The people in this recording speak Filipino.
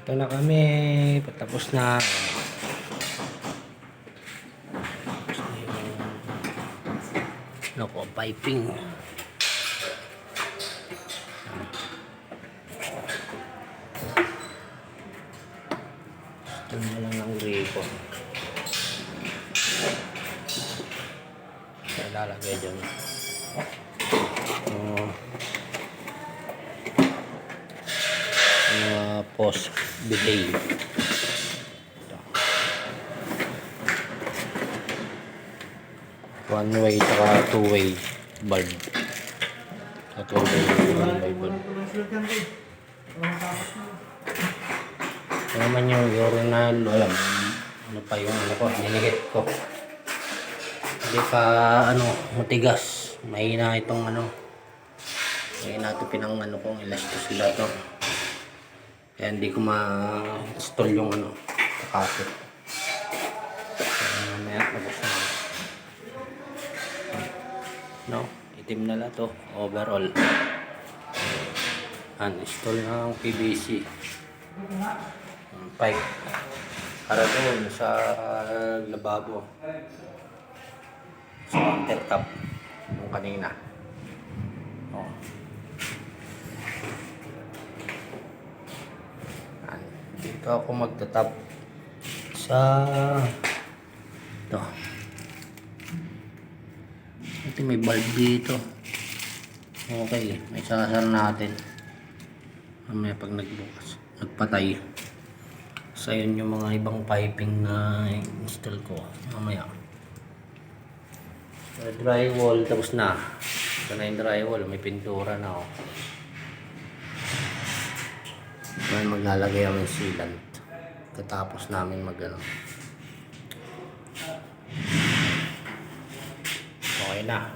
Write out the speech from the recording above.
Ito na kami. Patapos na. Tapos na yung ano ko, piping. Ito na lang ng gripo. Lalagay dyan. Post delay. One way saka two way bulb. Sa two way one way bulb. Ito naman yung urinal. Alam, ano pa yung ano ko, dinigit ko. Hindi pa ano, matigas. Mahina itong ano. Mahina ito pinang ano kong elastos sila ito. Kaya hindi ko ma-install yung ano, kakapit. Mamaya tapos na. No, itim na lang to. Overall. Uninstall ng PVC. Pipe. Para doon sa lababo. Sa countertop. Yung kanina. Oh. Dito ako magtatap sa ito. Ito may bulb dito. Okay, may sasar natin. Mamaya pag nagbukas, nagpatay. So yun yung mga ibang piping na install ko. Mamaya. So, drywall tapos na. Ito na yung drywall, may pintura na oh. May maglalagay ang sealant. Katapos namin magano. Okay na.